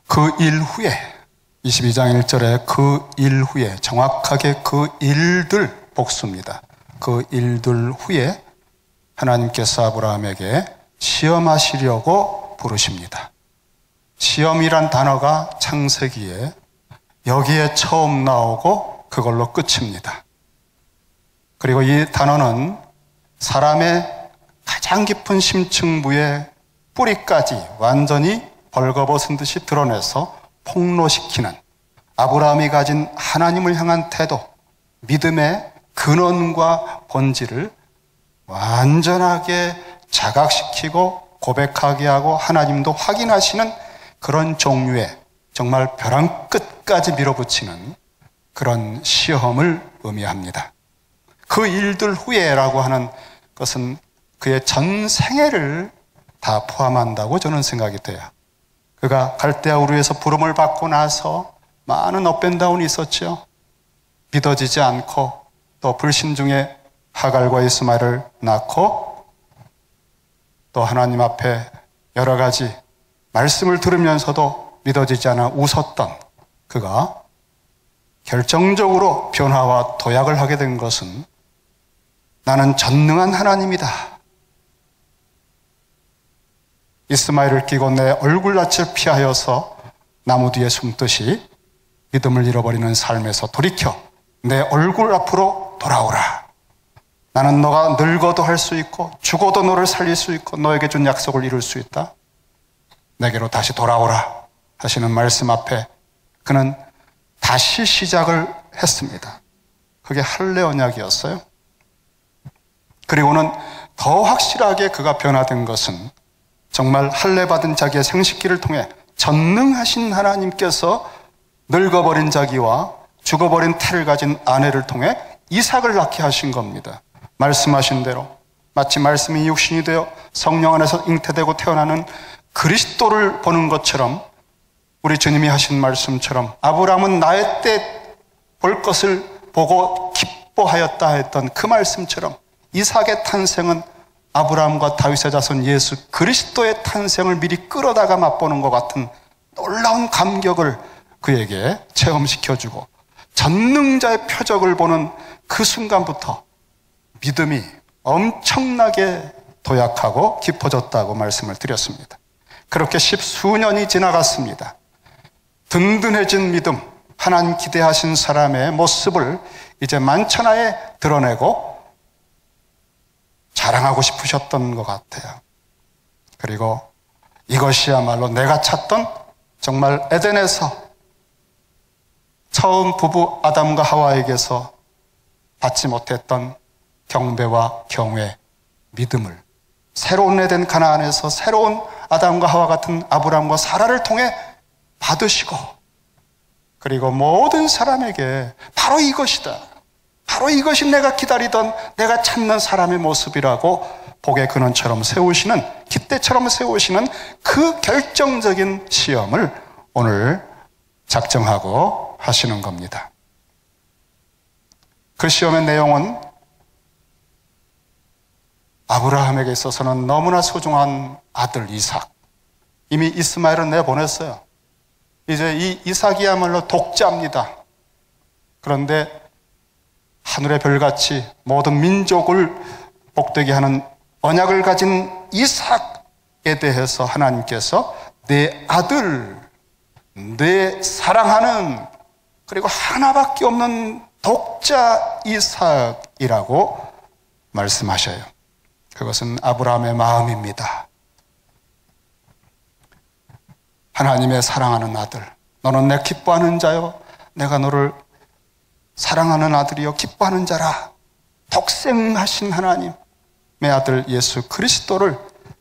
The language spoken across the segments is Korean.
그 일 후에 22장 1절에 그 일 후에 정확하게 그 일들 복수입니다. 그 일들 후에 하나님께서 아브라함에게 시험하시려고 부르십니다. 시험이란 단어가 창세기에 여기에 처음 나오고 그걸로 끝입니다. 그리고 이 단어는 사람의 가장 깊은 심층부의 뿌리까지 완전히 벌거벗은 듯이 드러내서 폭로시키는 아브라함이 가진 하나님을 향한 태도, 믿음의 근원과 본질을 완전하게 자각시키고 고백하게 하고 하나님도 확인하시는 그런 종류의 정말 벼랑 끝까지 밀어붙이는 그런 시험을 의미합니다. 그 일들 후에라고 하는 것은 그의 전 생애를 다 포함한다고 저는 생각이 돼요. 그가 갈대아 우르에서 부름을 받고 나서 많은 업앤다운이 있었죠. 믿어지지 않고 또 불신 중에 하갈과 이스마엘을 낳고 또 하나님 앞에 여러 가지 말씀을 들으면서도 믿어지지 않아 웃었던 그가 결정적으로 변화와 도약을 하게 된 것은 나는 전능한 하나님이다. 이스마엘을 끼고 내 얼굴낯을 피하여서 나무 뒤에 숨듯이 믿음을 잃어버리는 삶에서 돌이켜 내 얼굴 앞으로 돌아오라. 나는 너가 늙어도 할 수 있고 죽어도 너를 살릴 수 있고 너에게 준 약속을 이룰 수 있다. 내게로 다시 돌아오라 하시는 말씀 앞에 그는 다시 시작을 했습니다. 그게 할례 언약이었어요. 그리고는 더 확실하게 그가 변화된 것은 정말 할례 받은 자기의 생식기를 통해 전능하신 하나님께서 늙어버린 자기와 죽어버린 태를 가진 아내를 통해 이삭을 낳게 하신 겁니다. 말씀하신 대로 마치 말씀이 육신이 되어 성령 안에서 잉태되고 태어나는 그리스도를 보는 것처럼 우리 주님이 하신 말씀처럼 아브라함은 나의 때 볼 것을 보고 기뻐하였다 했던 그 말씀처럼 이삭의 탄생은 아브라함과 다윗의 자손 예수 그리스도의 탄생을 미리 끌어다가 맛보는 것 같은 놀라운 감격을 그에게 체험시켜주고 전능자의 표적을 보는 그 순간부터 믿음이 엄청나게 도약하고 깊어졌다고 말씀을 드렸습니다. 그렇게 십수년이 지나갔습니다. 든든해진 믿음, 하나님 기대하신 사람의 모습을 이제 만천하에 드러내고 자랑하고 싶으셨던 것 같아요. 그리고 이것이야말로 내가 찾던 정말 에덴에서 처음 부부 아담과 하와에게서 받지 못했던 경배와 경외, 믿음을 새로운 에덴 가나안에서 새로운 아담과 하와 같은 아브라함과 사라를 통해 받으시고 그리고 모든 사람에게 바로 이것이다. 바로 이것이 내가 기다리던 내가 찾는 사람의 모습이라고 복의 근원처럼 세우시는 깃대처럼 세우시는 그 결정적인 시험을 오늘 작정하고 하시는 겁니다. 그 시험의 내용은 아브라함에게 있어서는 너무나 소중한 아들 이삭, 이미 이스마엘은 내보냈어요. 이제 이 이삭이야말로 독자입니다. 그런데 하늘의 별같이 모든 민족을 복되게 하는 언약을 가진 이삭에 대해서 하나님께서 내 아들, 내 사랑하는 그리고 하나밖에 없는 독자 이삭이라고 말씀하셔요. 그것은 아브라함의 마음입니다. 하나님의 사랑하는 아들, 너는 내 기뻐하는 자요, 내가 너를 사랑하는 아들이요 기뻐하는 자라. 독생하신 하나님의 아들 예수 그리스도를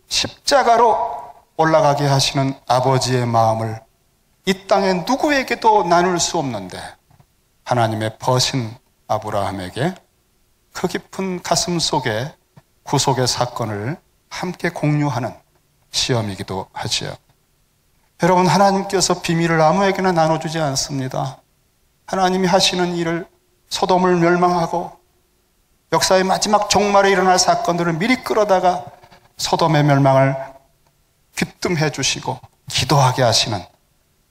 십자가로 올라가게 하시는 아버지의 마음을 이 땅에 누구에게도 나눌 수 없는데 하나님의 버신 아브라함에게 그 깊은 가슴 속에 구속의 사건을 함께 공유하는 시험이기도 하지요. 여러분, 하나님께서 비밀을 아무에게나 나눠주지 않습니다. 하나님이 하시는 일을 소돔을 멸망하고 역사의 마지막 종말에 일어날 사건들을 미리 끌어다가 소돔의 멸망을 귀뜸해 주시고 기도하게 하시는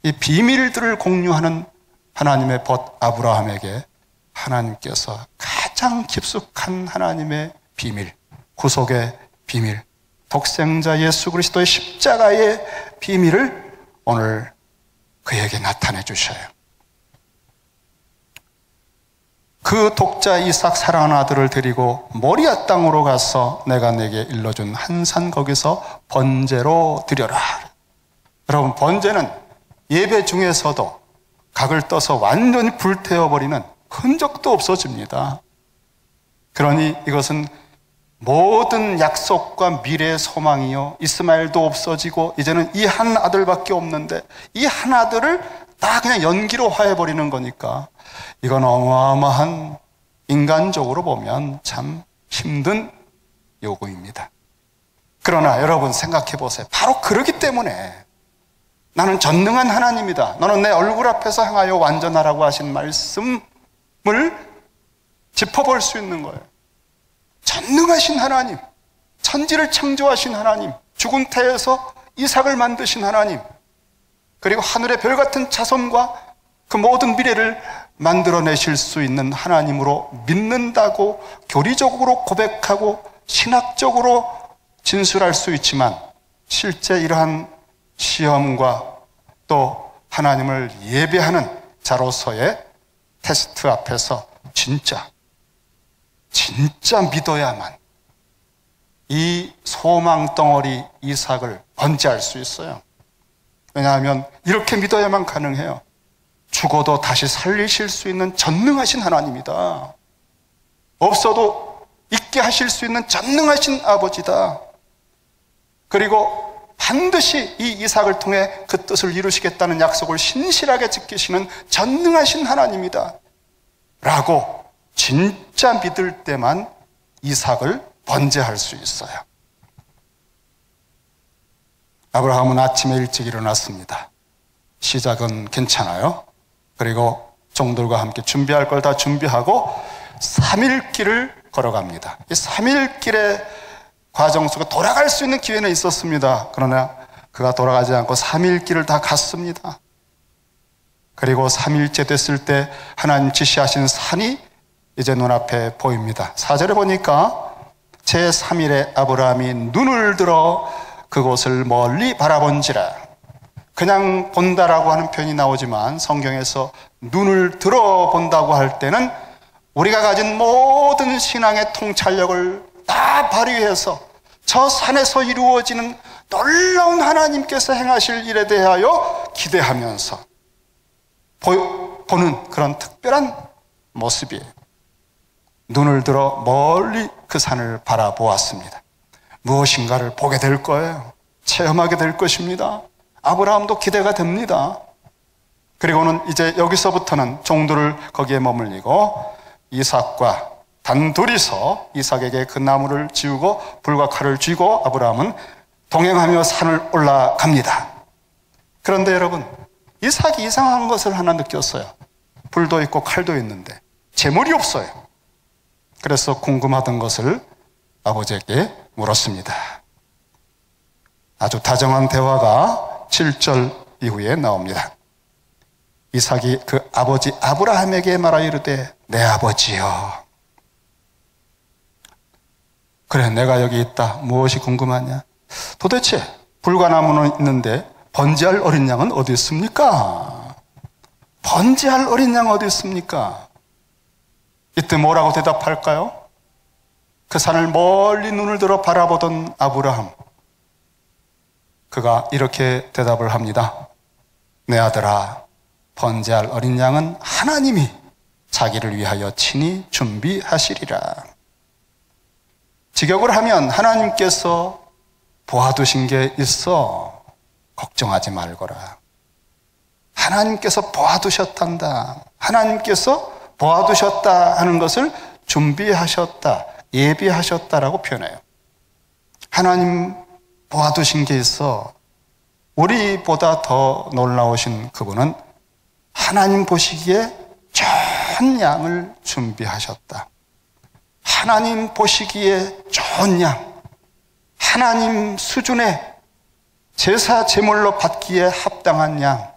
이 비밀들을 공유하는 하나님의 벗 아브라함에게 하나님께서 가장 깊숙한 하나님의 비밀, 구속의 비밀, 독생자 예수 그리스도의 십자가의 비밀을 오늘 그에게 나타내 주셔요. 그 독자 이삭 사랑하는 아들을 데리고 모리아 땅으로 가서 내가 내게 일러준 한 산 거기서 번제로 드려라. 여러분, 번제는 예배 중에서도 각을 떠서 완전히 불태워버리는 흔적도 없어집니다. 그러니 이것은 모든 약속과 미래의 소망이요, 이스마엘도 없어지고 이제는 이 한 아들밖에 없는데 이 한 아들을 다 그냥 연기로 화해버리는 거니까 이건 어마어마한, 인간적으로 보면 참 힘든 요구입니다. 그러나 여러분 생각해 보세요. 바로 그러기 때문에 나는 전능한 하나님이다, 너는 내 얼굴 앞에서 행하여 완전하라고 하신 말씀을 짚어볼 수 있는 거예요. 전능하신 하나님, 천지를 창조하신 하나님, 죽은 태에서 이삭을 만드신 하나님, 그리고 하늘의 별 같은 자손과 그 모든 미래를 만들어내실 수 있는 하나님으로 믿는다고 교리적으로 고백하고 신학적으로 진술할 수 있지만, 실제 이러한 시험과 또 하나님을 예배하는 자로서의 테스트 앞에서 진짜 믿어야만 이 소망 덩어리 이삭을 번제할 수 있어요. 왜냐하면 이렇게 믿어야만 가능해요. 죽어도 다시 살리실 수 있는 전능하신 하나님이다. 없어도 있게 하실 수 있는 전능하신 아버지다. 그리고 반드시 이 이삭을 통해 그 뜻을 이루시겠다는 약속을 신실하게 지키시는 전능하신 하나님이다 라고 진짜 믿을 때만 이삭을 번제할 수 있어요. 아브라함은 아침에 일찍 일어났습니다. 시작은 괜찮아요. 그리고 종들과 함께 준비할 걸 다 준비하고 3일 길을 걸어갑니다. 이 3일 길의 과정 속에 돌아갈 수 있는 기회는 있었습니다. 그러나 그가 돌아가지 않고 3일 길을 다 갔습니다. 그리고 3일째 됐을 때 하나님 지시하신 산이 이제 눈앞에 보입니다. 4절에 보니까 제3일에 아브라함이 눈을 들어 그곳을 멀리 바라본지라. 그냥 본다라고 하는 표현이 나오지만 성경에서 눈을 들어 본다고 할 때는 우리가 가진 모든 신앙의 통찰력을 다 발휘해서 저 산에서 이루어지는 놀라운 하나님께서 행하실 일에 대하여 기대하면서 보는 그런 특별한 모습이에요. 눈을 들어 멀리 그 산을 바라보았습니다. 무엇인가를 보게 될 거예요. 체험하게 될 것입니다. 아브라함도 기대가 됩니다. 그리고는 이제 여기서부터는 종들을 거기에 머물리고 이삭과 단둘이서 이삭에게 그 나무를 지우고 불과 칼을 쥐고 아브라함은 동행하며 산을 올라갑니다. 그런데 여러분, 이삭이 이상한 것을 하나 느꼈어요. 불도 있고 칼도 있는데 재물이 없어요. 그래서 궁금하던 것을 아버지에게 물었습니다. 아주 다정한 대화가 7절 이후에 나옵니다. 이삭이 그 아버지 아브라함에게 말하여 이르되 내 아버지여. 그래, 내가 여기 있다. 무엇이 궁금하냐? 도대체 불과 나무는 있는데 번제할 어린 양은 어디 있습니까? 번제할 어린 양 어디 있습니까? 이때 뭐라고 대답할까요? 그 산을 멀리 눈을 들어 바라보던 아브라함, 그가 이렇게 대답을 합니다. 내 아들아, 번제할 어린 양은 하나님이 자기를 위하여 친히 준비하시리라. 직역을 하면 하나님께서 보아두신 게 있어 걱정하지 말거라. 하나님께서 보아두셨단다. 하나님께서 보아두셨다 하는 것을 준비하셨다, 예비하셨다라고 표현해요. 하나님 보아두신 게 있어. 우리보다 더 놀라우신 그분은 하나님 보시기에 좋은 양을 준비하셨다. 하나님 보시기에 좋은 양, 하나님 수준의 제사 제물로 받기에 합당한 양,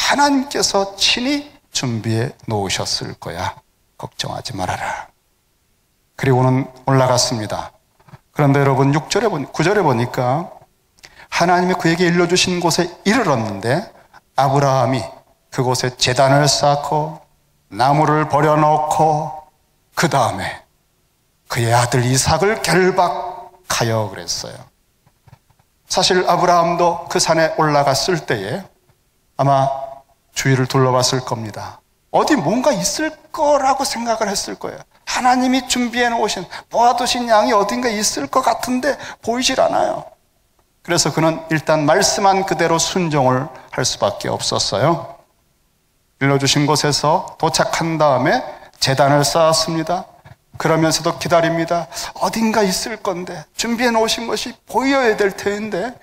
하나님께서 친히 준비해 놓으셨을 거야. 걱정하지 말아라. 그리고는 올라갔습니다. 그런데 여러분 9절에 보니까 하나님이 그에게 일러주신 곳에 이르렀는데 아브라함이 그곳에 제단을 쌓고 나무를 버려놓고 그 다음에 그의 아들 이삭을 결박하여 그랬어요. 사실 아브라함도 그 산에 올라갔을 때에 아마 주위를 둘러봤을 겁니다. 어디 뭔가 있을 거라고 생각을 했을 거예요. 하나님이 준비해 놓으신 모아두신 양이 어딘가 있을 것 같은데 보이질 않아요. 그래서 그는 일단 말씀한 그대로 순종을 할 수밖에 없었어요. 일러주신 곳에서 도착한 다음에 제단을 쌓았습니다. 그러면서도 기다립니다. 어딘가 있을 건데 준비해 놓으신 것이 보여야 될 텐데,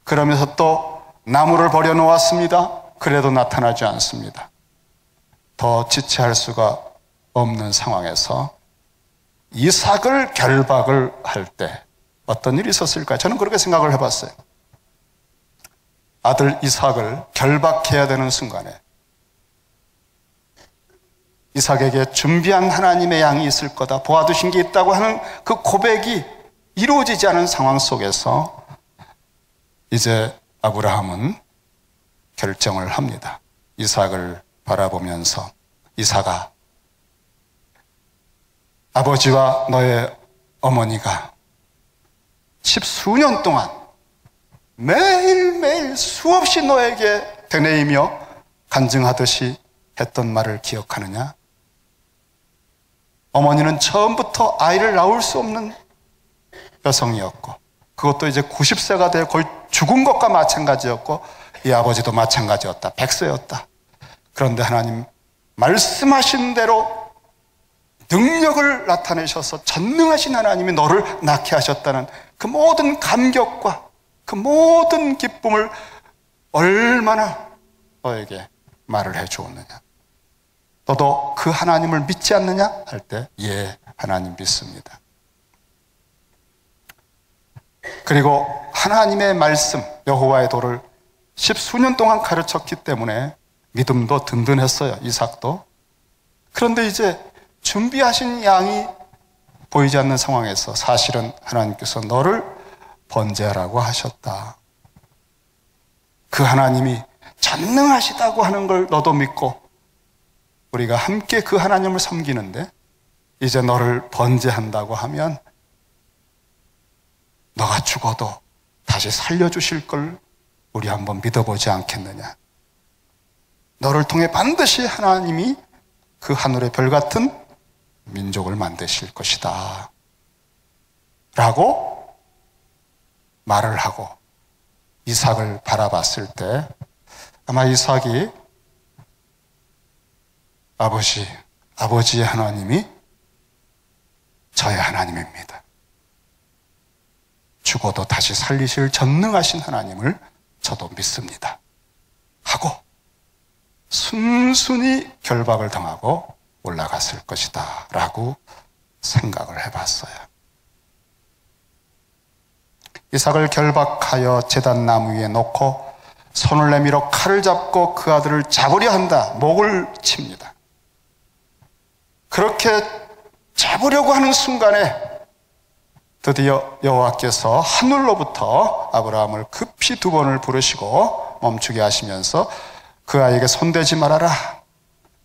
그러면서 또 나무를 버려놓았습니다. 그래도 나타나지 않습니다. 더 지체할 수가 없는 상황에서 이삭을 결박을 할 때 어떤 일이 있었을까요? 저는 그렇게 생각을 해봤어요. 아들 이삭을 결박해야 되는 순간에 이삭에게 준비한 하나님의 양이 있을 거다, 보아두신 게 있다고 하는 그 고백이 이루어지지 않은 상황 속에서 이제 아브라함은 결정을 합니다. 이삭을 바라보면서, 이삭아, 아버지와 너의 어머니가 10수년 동안 매일매일 수없이 너에게 되뇌이며 간증하듯이 했던 말을 기억하느냐? 어머니는 처음부터 아이를 낳을 수 없는 여성이었고, 그것도 이제 90세가 되어 거의 죽은 것과 마찬가지였고, 이 아버지도 마찬가지였다. 100세였다. 그런데 하나님 말씀하신 대로 능력을 나타내셔서 전능하신 하나님이 너를 낳게 하셨다는 그 모든 감격과 그 모든 기쁨을 얼마나 너에게 말을 해주었느냐. 너도 그 하나님을 믿지 않느냐? 할 때, 예, 하나님 믿습니다. 그리고 하나님의 말씀, 여호와의 도를 10수년 동안 가르쳤기 때문에 믿음도 든든했어요, 이삭도. 그런데 이제 준비하신 양이 보이지 않는 상황에서 사실은 하나님께서 너를 번제하라고 하셨다. 그 하나님이 전능하시다고 하는 걸 너도 믿고 우리가 함께 그 하나님을 섬기는데 이제 너를 번제한다고 하면 너가 죽어도 다시 살려주실 걸 우리 한번 믿어보지 않겠느냐. 너를 통해 반드시 하나님이 그 하늘의 별 같은 민족을 만드실 것이다 라고 말을 하고 이삭을 바라봤을 때 아마 이삭이 아버지의 하나님이 저의 하나님입니다. 죽어도 다시 살리실 전능하신 하나님을 저도 믿습니다 하고 순순히 결박을 당하고 올라갔을 것이다 라고 생각을 해봤어요. 이삭을 결박하여 제단나무 위에 놓고 손을 내밀어 칼을 잡고 그 아들을 잡으려 한다. 목을 칩니다. 그렇게 잡으려고 하는 순간에 드디어 여호와께서 하늘로부터 아브라함을 급히 2번을 부르시고 멈추게 하시면서 그 아이에게 손대지 말아라.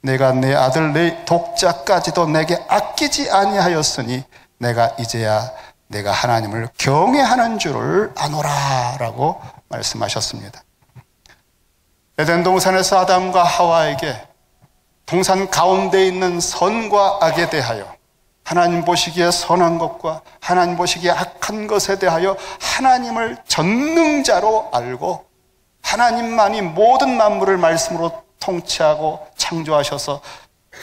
내가 내 아들 내 독자까지도 내게 아끼지 아니하였으니 내가 이제야 내가 하나님을 경외하는 줄을 아노라 라고 말씀하셨습니다. 에덴 동산에서 아담과 하와에게 동산 가운데 있는 선과 악에 대하여 하나님 보시기에 선한 것과 하나님 보시기에 악한 것에 대하여 하나님을 전능자로 알고 하나님만이 모든 만물을 말씀으로 통치하고 창조하셔서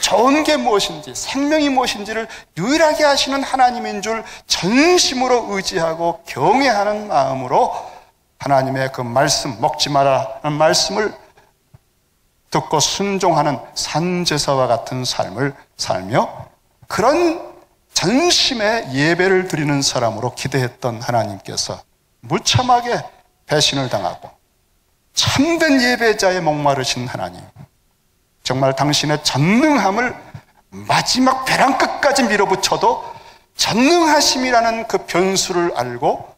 좋은 게 무엇인지 생명이 무엇인지를 유일하게 하시는 하나님인 줄 전심으로 의지하고 경외하는 마음으로 하나님의 그 말씀, 먹지 마라는 말씀을 듣고 순종하는 산제사와 같은 삶을 살며 그런 전심의 예배를 드리는 사람으로 기대했던 하나님께서 무참하게 배신을 당하고 참된 예배자에 목마르신 하나님, 정말 당신의 전능함을 마지막 벼랑 끝까지 밀어붙여도 전능하심이라는 그 변수를 알고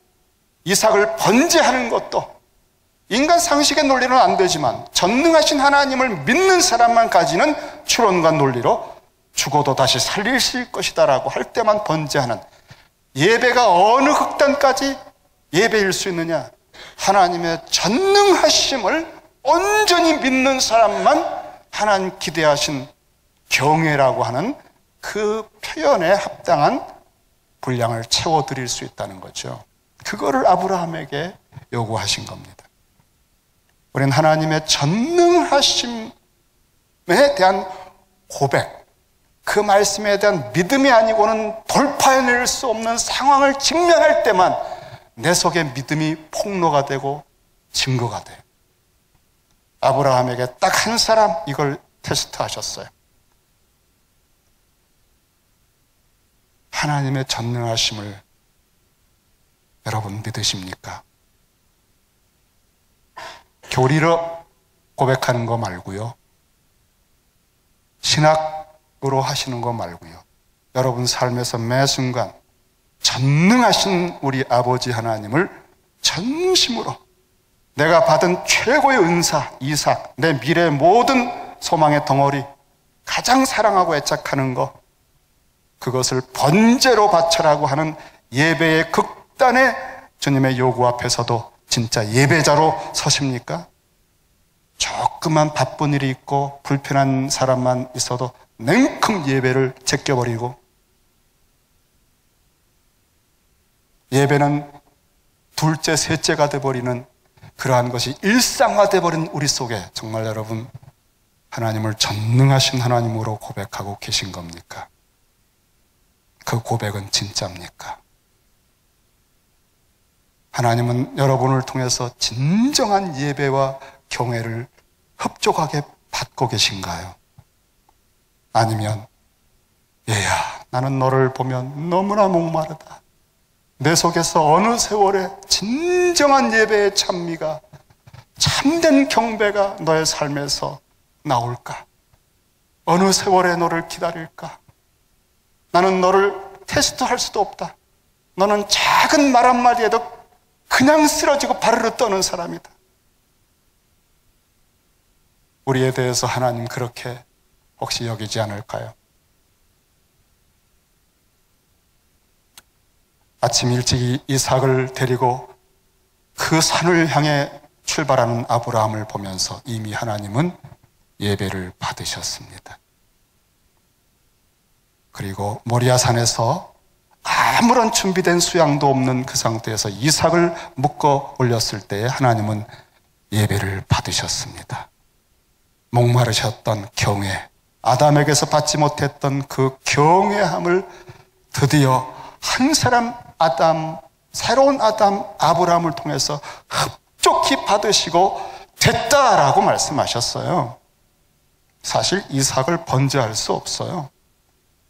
이삭을 번제하는 것도 인간 상식의 논리로는 안 되지만 전능하신 하나님을 믿는 사람만 가지는 추론과 논리로 죽어도 다시 살리실 것이다 라고 할 때만 번제하는 예배가 어느 극단까지 예배일 수 있느냐? 하나님의 전능하심을 온전히 믿는 사람만 하나님 기대하신 경외라고 하는 그 표현에 합당한 분량을 채워드릴 수 있다는 거죠. 그거를 아브라함에게 요구하신 겁니다. 우리는 하나님의 전능하심에 대한 고백, 그 말씀에 대한 믿음이 아니고는 돌파해낼 수 없는 상황을 직면할 때만 내 속에 믿음이 폭로가 되고 증거가 돼요. 아브라함에게 딱 한 사람 이걸 테스트하셨어요. 하나님의 전능하심을 여러분 믿으십니까? 교리로 고백하는 거 말고요, 신학으로 하시는 거 말고요, 여러분 삶에서 매 순간 전능하신 우리 아버지 하나님을 전심으로 내가 받은 최고의 은사 이삭, 내 미래의 모든 소망의 덩어리, 가장 사랑하고 애착하는 것, 그것을 번제로 바쳐라고 하는 예배의 극단의 주님의 요구 앞에서도 진짜 예배자로 서십니까? 조금만 바쁜 일이 있고 불편한 사람만 있어도 냉큼 예배를 제껴버리고, 예배는 둘째, 셋째가 돼버리는 그러한 것이 일상화돼버린 우리 속에 정말 여러분 하나님을 전능하신 하나님으로 고백하고 계신 겁니까? 그 고백은 진짜입니까? 하나님은 여러분을 통해서 진정한 예배와 경외를 흡족하게 받고 계신가요? 아니면 얘야, 나는 너를 보면 너무나 목마르다, 내 속에서 어느 세월에 진정한 예배의 찬미가, 참된 경배가 너의 삶에서 나올까? 어느 세월에 너를 기다릴까? 나는 너를 테스트할 수도 없다. 너는 작은 말 한마디에도 그냥 쓰러지고 바르르 떠는 사람이다. 우리에 대해서 하나님 그렇게 혹시 여기지 않을까요? 아침 일찍 이삭을 데리고 그 산을 향해 출발하는 아브라함을 보면서 이미 하나님은 예배를 받으셨습니다. 그리고 모리아산에서 아무런 준비된 수양도 없는 그 상태에서 이삭을 묶어 올렸을 때에 하나님은 예배를 받으셨습니다. 목마르셨던 경외, 아담에게서 받지 못했던 그 경외함을 드디어 한 사람 아담, 새로운 아담 아브라함을 통해서 흡족히 받으시고 됐다라고 말씀하셨어요. 사실 이삭을 번제할 수 없어요.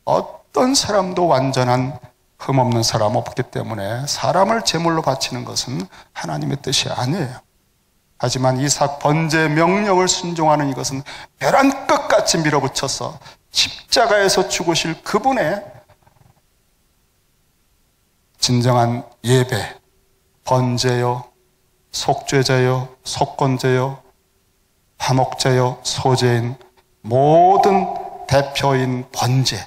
어떤 사람도 완전한 흠없는 사람 없기 때문에 사람을 제물로 바치는 것은 하나님의 뜻이 아니에요. 하지만 이삭 번제 명령을 순종하는 이것은 벼랑 끝같이 밀어붙여서 십자가에서 죽으실 그분의 진정한 예배, 번제요, 속죄제요, 속건제요, 화목제요, 소제인 모든 대표인 번제,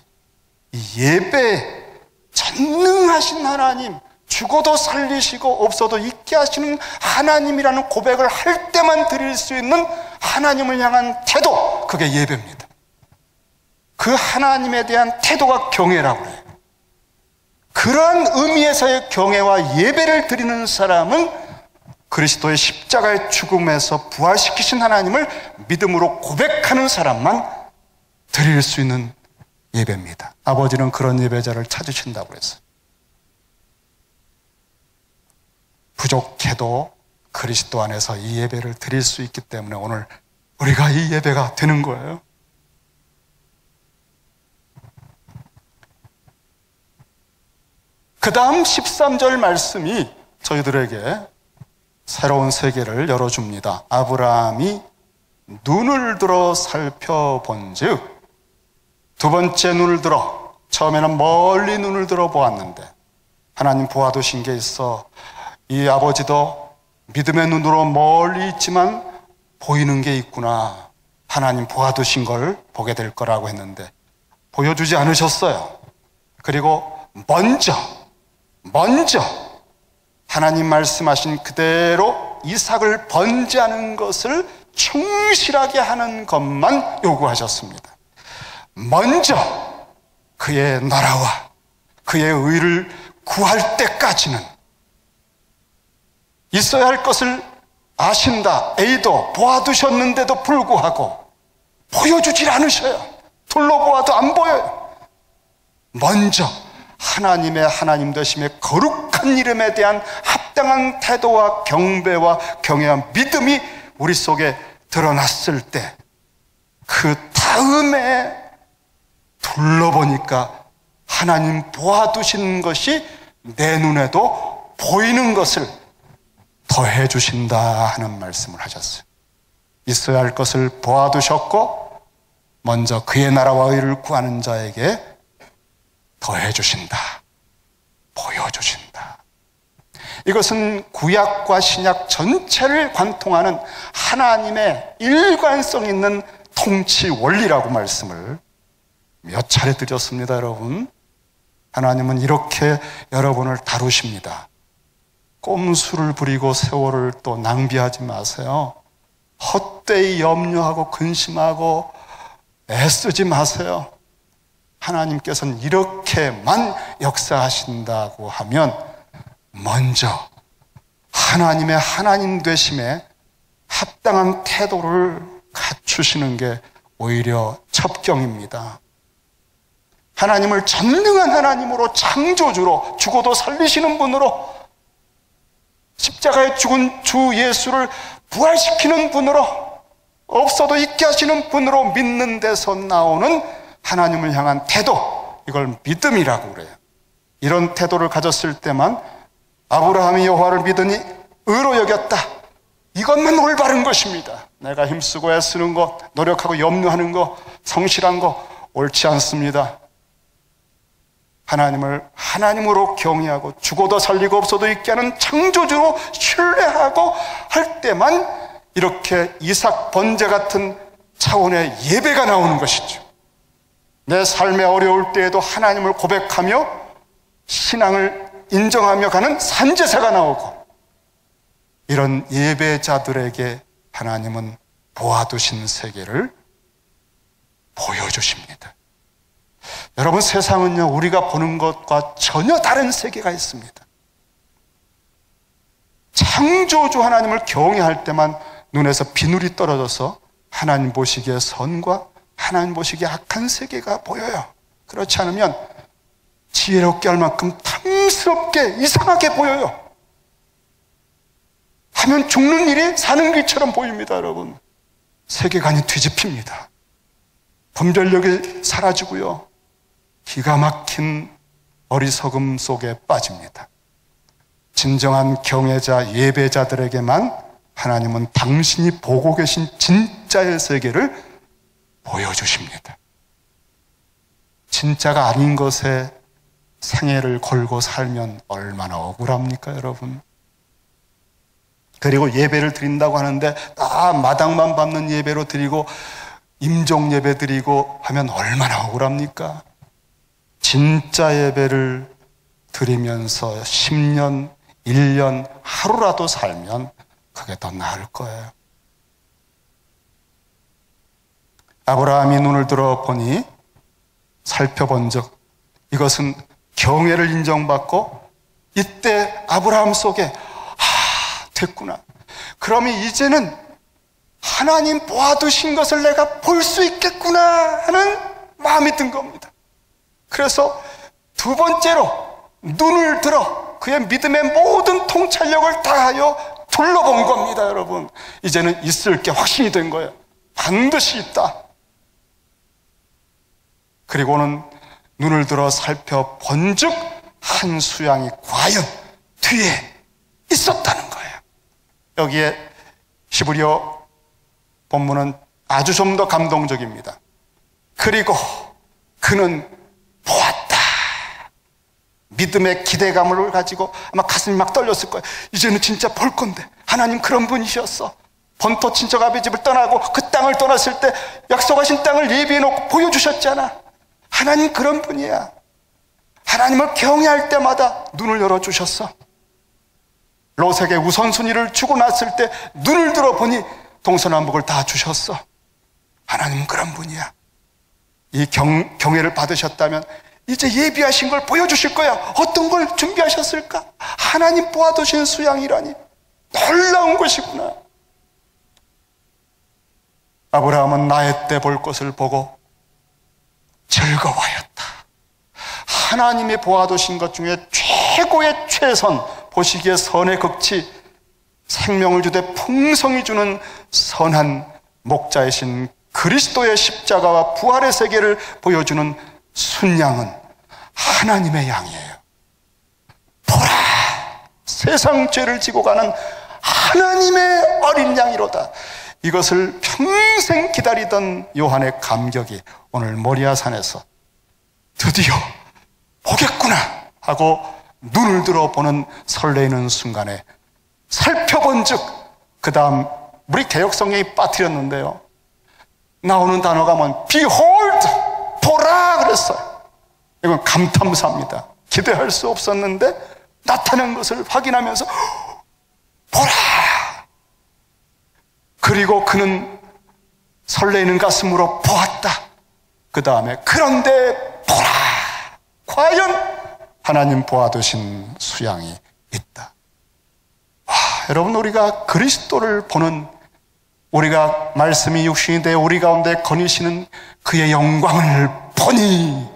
이 예배에 전능하신 하나님, 죽어도 살리시고 없어도 있게 하시는 하나님이라는 고백을 할 때만 드릴 수 있는 하나님을 향한 태도, 그게 예배입니다. 그 하나님에 대한 태도가 경외라고 해요. 그러한 의미에서의 경외와 예배를 드리는 사람은 그리스도의 십자가의 죽음에서 부활시키신 하나님을 믿음으로 고백하는 사람만 드릴 수 있는 예배입니다. 아버지는 그런 예배자를 찾으신다고 그랬어요. 부족해도 그리스도 안에서 이 예배를 드릴 수 있기 때문에 오늘 우리가 이 예배가 되는 거예요. 그 다음 13절 말씀이 저희들에게 새로운 세계를 열어줍니다. 아브라함이 눈을 들어 살펴본즉, 두 번째 눈을 들어, 처음에는 멀리 눈을 들어 보았는데 하나님 보아두신 게 있어. 이 아버지도 믿음의 눈으로 멀리 있지만 보이는 게 있구나. 하나님 보아두신 걸 보게 될 거라고 했는데 보여주지 않으셨어요. 그리고 먼저 하나님 말씀하신 그대로 이삭을 번제하는 것을 충실하게 하는 것만 요구하셨습니다. 먼저 그의 나라와 그의 의를 구할 때까지는 있어야 할 것을 아신다, 에이도 보아두셨는데도 불구하고 보여주질 않으셔요. 둘러보아도 안 보여요. 먼저 하나님의 하나님 되심의 거룩한 이름에 대한 합당한 태도와 경배와 경외와 믿음이 우리 속에 드러났을 때, 그 다음에 둘러보니까 하나님 보아두신 것이 내 눈에도 보이는 것을 더해 주신다 하는 말씀을 하셨어요. 있어야 할 것을 보아두셨고 먼저 그의 나라와 의를 구하는 자에게 더해 주신다, 보여주신다. 이것은 구약과 신약 전체를 관통하는 하나님의 일관성 있는 통치 원리라고 말씀을 몇 차례 드렸습니다. 여러분, 하나님은 이렇게 여러분을 다루십니다. 꼼수를 부리고 세월을 또 낭비하지 마세요. 헛되이 염려하고 근심하고 애쓰지 마세요. 하나님께서는 이렇게만 역사하신다고 하면 먼저 하나님의 하나님 되심에 합당한 태도를 갖추시는 게 오히려 첩경입니다. 하나님을 전능한 하나님으로, 창조주로, 죽어도 살리시는 분으로, 십자가에 죽은 주 예수를 부활시키는 분으로, 없어도 있게 하시는 분으로 믿는 데서 나오는 하나님을 향한 태도, 이걸 믿음이라고 그래요. 이런 태도를 가졌을 때만 아브라함이 여호와를 믿으니 의로 여겼다, 이것만 올바른 것입니다. 내가 힘쓰고 애쓰는 것, 노력하고 염려하는 것, 성실한 것 옳지 않습니다. 하나님을 하나님으로 경외하고 죽어도 살리고 없어도 있게 하는 창조주로 신뢰하고 할 때만 이렇게 이삭 번제 같은 차원의 예배가 나오는 것이죠. 내 삶의 어려울 때에도 하나님을 고백하며 신앙을 인정하며 가는 산제사가 나오고, 이런 예배자들에게 하나님은 보아두신 세계를 보여주십니다. 여러분, 세상은요, 우리가 보는 것과 전혀 다른 세계가 있습니다. 창조주 하나님을 경외할 때만 눈에서 비늘이 떨어져서 하나님 보시기에 선과 하나님 보시기에 악한 세계가 보여요. 그렇지 않으면 지혜롭게 할 만큼 탐스럽게 이상하게 보여요. 하면 죽는 일이 사는 길처럼 보입니다. 여러분, 세계관이 뒤집힙니다. 분별력이 사라지고요, 기가 막힌 어리석음 속에 빠집니다. 진정한 경외자, 예배자들에게만 하나님은 당신이 보고 계신 진짜의 세계를 보여주십니다. 진짜가 아닌 것에 생애를 걸고 살면 얼마나 억울합니까, 여러분? 그리고 예배를 드린다고 하는데 마당만 밟는 예배로 드리고 임종 예배 드리고 하면 얼마나 억울합니까? 진짜 예배를 드리면서 10년, 1년, 하루라도 살면 그게 더 나을 거예요. 아브라함이 눈을 들어 보니, 살펴본 적, 이것은 경외를 인정받고, 이때 아브라함 속에 됐구나, 그러면 이제는 하나님 보아두신 것을 내가 볼 수 있겠구나 하는 마음이 든 겁니다. 그래서 두 번째로 눈을 들어 그의 믿음의 모든 통찰력을 다하여 둘러본 겁니다. 여러분, 이제는 있을 게 확신이 된 거예요. 반드시 있다. 그리고는 눈을 들어 살펴본즉 한 수양이 과연 뒤에 있었다는 거예요. 여기에 히브리어 본문은 아주 좀 더 감동적입니다. 그리고 그는 보았다. 믿음의 기대감을 가지고 아마 가슴이 막 떨렸을 거예요. 이제는 진짜 볼 건데 하나님 그런 분이셨어. 본토 친척 아비 집을 떠나고 그 땅을 떠났을 때 약속하신 땅을 예비해 놓고 보여주셨잖아. 하나님 그런 분이야. 하나님을 경외할 때마다 눈을 열어주셨어. 롯에게 우선순위를 주고 났을 때 눈을 들어보니 동서남북을 다 주셨어. 하나님은 그런 분이야. 이 경외를 받으셨다면 이제 예비하신 걸 보여주실 거야. 어떤 걸 준비하셨을까? 하나님 보아두신 수양이라니 놀라운 것이구나. 아브라함은 나의 때 볼 것을 보고 즐거워하였다. 하나님이 보아두신 것 중에 최고의 최선, 보시기에 선의 극치, 생명을 주되 풍성히 주는 선한 목자이신 그리스도의 십자가와 부활의 세계를 보여주는 순양은 하나님의 양이에요. 보라, 세상 죄를 지고 가는 하나님의 어린 양이로다. 이것을 평생 기다리던 요한의 감격이 오늘 모리아산에서 드디어 보겠구나 하고 눈을 들어보는 설레이는 순간에 살펴본 즉, 그 다음 우리 개역성경이 빠뜨렸는데요, 나오는 단어가 뭐 behold, 보라 그랬어요. 이건 감탄사입니다. 기대할 수 없었는데 나타난 것을 확인하면서 보라. 그리고 그는 설레이는 가슴으로 보았다. 그 다음에 그런데 보라, 과연 하나님 보아두신 수양이 있다. 와, 여러분, 우리가 그리스도를 보는, 우리가 말씀이 육신이 되어 우리 가운데 거니시는 그의 영광을 보니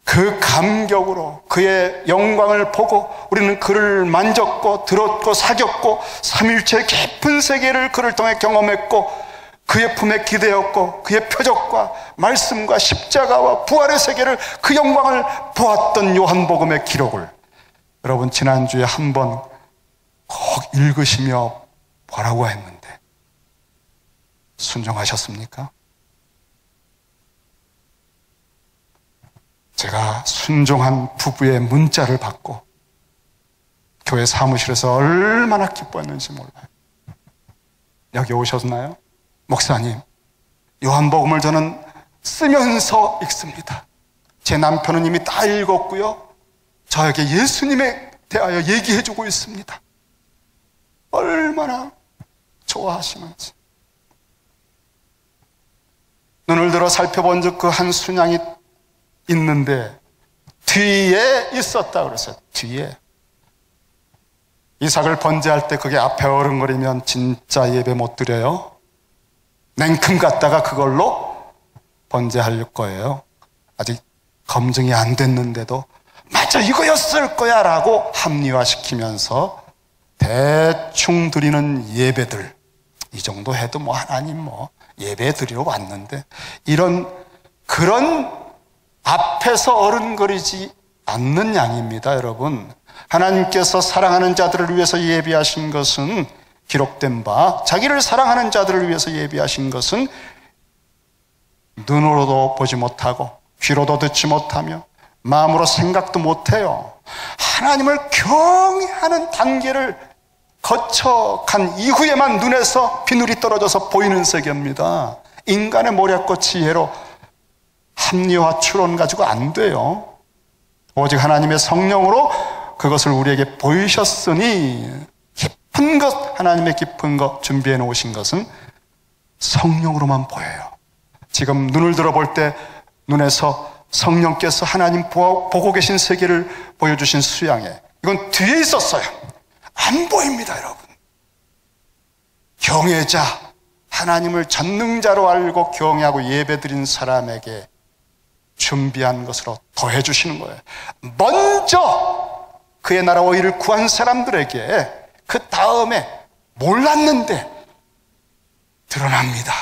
그 감격으로 그의 영광을 보고 우리는 그를 만졌고 들었고 사귀었고 삼일체 깊은 세계를 그를 통해 경험했고 그의 품에 기대었고 그의 표적과 말씀과 십자가와 부활의 세계를, 그 영광을 보았던 요한복음의 기록을 여러분 지난주에 한번 꼭 읽으시며 보라고 했는데 순종하셨습니까? 제가 순종한 부부의 문자를 받고 교회 사무실에서 얼마나 기뻐했는지 몰라요. 여기 오셨나요? 목사님, 요한복음을 저는 쓰면서 읽습니다. 제 남편은 이미 다 읽었고요, 저에게 예수님에 대하여 얘기해주고 있습니다. 얼마나 좋아하시는지. 눈을 들어 살펴본 즉 그 한 순양이 있는데 뒤에 있었다 그랬어요. 뒤에. 이삭을 번제할 때 그게 앞에 어른거리면 진짜 예배 못 드려요. 냉큼 갖다가 그걸로 번제할 거예요. 아직 검증이 안 됐는데도 맞아, 이거였을 거야 라고 합리화시키면서 대충 드리는 예배들, 이 정도 해도 뭐 하나님 뭐 예배 드리러 왔는데, 그런 앞에서 어른거리지 않는 양입니다. 여러분, 하나님께서 사랑하는 자들을 위해서 예비하신 것은 기록된 바, 자기를 사랑하는 자들을 위해서 예비하신 것은 눈으로도 보지 못하고 귀로도 듣지 못하며 마음으로 생각도 못해요. 하나님을 경외하는 단계를 거쳐간 이후에만 눈에서 비늘이 떨어져서 보이는 세계입니다. 인간의 모략과 지혜로 합리화 추론 가지고 안 돼요. 오직 하나님의 성령으로 그것을 우리에게 보이셨으니, 깊은 것, 하나님의 깊은 것 준비해 놓으신 것은 성령으로만 보여요. 지금 눈을 들어볼 때 눈에서 성령께서 하나님 보고 계신 세계를 보여주신 수양에, 이건 뒤에 있었어요. 안 보입니다. 여러분, 경외자, 하나님을 전능자로 알고 경외하고 예배드린 사람에게 준비한 것으로 더해 주시는 거예요. 먼저 그의 나라와 의를 구한 사람들에게 그 다음에 몰랐는데 드러납니다.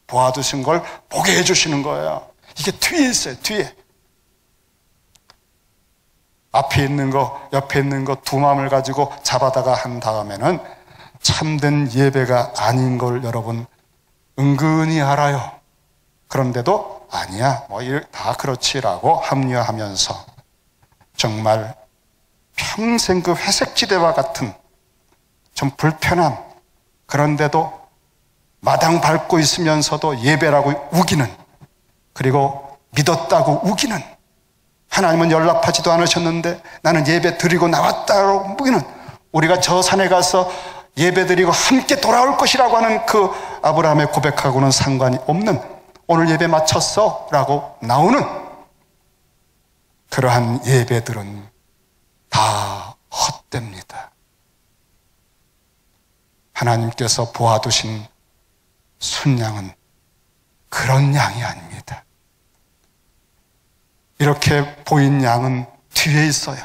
보아두신 걸 보게 해주시는 거예요. 이게 뒤에 있어요. 뒤에. 앞에 있는 거, 옆에 있는 거 두 마음을 가지고 잡아다가 한 다음에는 참된 예배가 아닌 걸 여러분 은근히 알아요. 그런데도 아니야, 다 그렇지라고 합리화하면서 정말 평생 그 회색지대와 같은 좀 불편함, 그런데도 마당 밟고 있으면서도 예배라고 우기는, 그리고 믿었다고 우기는, 하나님은 연락하지도 않으셨는데 나는 예배 드리고 나왔다고 우기는, 우리가 저 산에 가서 예배 드리고 함께 돌아올 것이라고 하는 그 아브라함의 고백하고는 상관이 없는, 오늘 예배 마쳤어 라고 나오는 그러한 예배들은 다 헛됩니다. 하나님께서 보아두신 순양은 그런 양이 아닙니다. 이렇게 보인 양은 뒤에 있어요.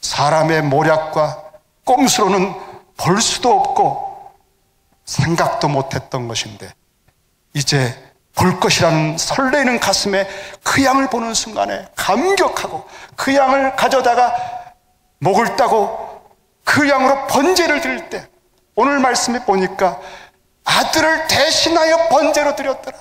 사람의 모략과 꼼수로는 볼 수도 없고 생각도 못했던 것인데 이제 볼 것이라는 설레이는 가슴에 그 양을 보는 순간에 감격하고 그 양을 가져다가 목을 따고 그 양으로 번제를 드릴 때, 오늘 말씀에 보니까 아들을 대신하여 번제로 드렸더라.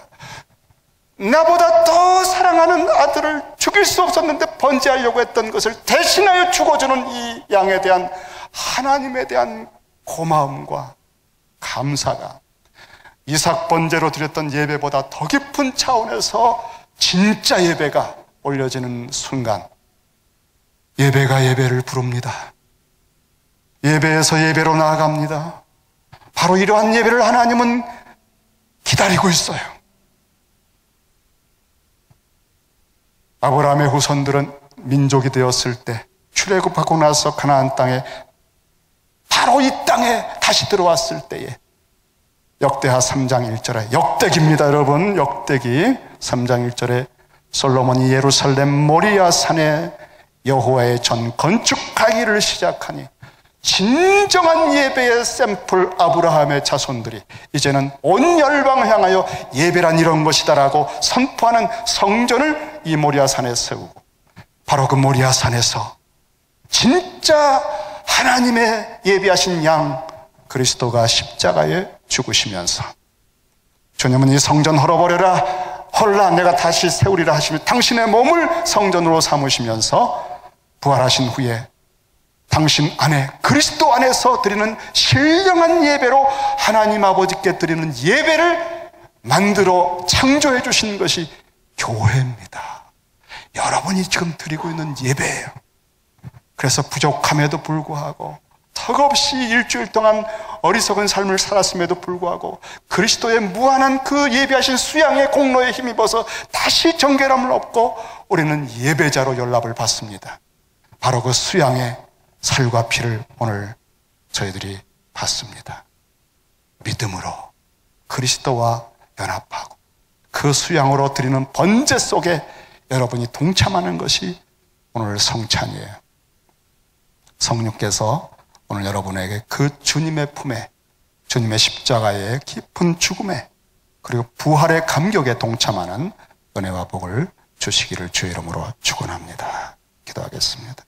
나보다 더 사랑하는 아들을 죽일 수 없었는데 번제하려고 했던 것을 대신하여 죽어주는 이 양에 대한 하나님에 대한 고마움과 감사가 이삭 번제로 드렸던 예배보다 더 깊은 차원에서 진짜 예배가 올려지는 순간, 예배가 예배를 부릅니다. 예배에서 예배로 나아갑니다. 바로 이러한 예배를 하나님은 기다리고 있어요. 아브라함의 후손들은 민족이 되었을 때 출애굽하고 나서 가나안 땅에, 바로 이 땅에 다시 들어왔을 때에 역대하 3장 1절에, 역대기입니다 여러분, 역대기 3장 1절에 솔로몬이 예루살렘 모리아 산에 여호와의 전 건축하기를 시작하니 진정한 예배의 샘플 아브라함의 자손들이 이제는 온 열방을 향하여 예배란 이런 것이다라고 선포하는 성전을 이 모리아 산에 세우고, 바로 그 모리아 산에서 진짜 하나님의 예비하신 양 그리스도가 십자가에 죽으시면서, 주님은 이 성전 헐어버려라, 헐라 내가 다시 세우리라 하시며 당신의 몸을 성전으로 삼으시면서 부활하신 후에 당신 안에, 그리스도 안에서 드리는 신령한 예배로 하나님 아버지께 드리는 예배를 만들어 창조해 주신 것이 교회입니다. 여러분이 지금 드리고 있는 예배예요. 그래서 부족함에도 불구하고, 턱없이 일주일 동안 어리석은 삶을 살았음에도 불구하고 그리스도의 무한한 그 예배하신 수양의 공로에 힘입어서 다시 정결함을 얻고 우리는 예배자로 연락을 받습니다. 바로 그 수양의 살과 피를 오늘 저희들이 받습니다. 믿음으로 그리스도와 연합하고 그 수양으로 드리는 번제 속에 여러분이 동참하는 것이 오늘 성찬이에요. 성령께서 오늘 여러분에게 그 주님의 품에, 주님의 십자가의 깊은 죽음에, 그리고 부활의 감격에 동참하는 은혜와 복을 주시기를 주의 이름으로 축원합니다. 기도하겠습니다.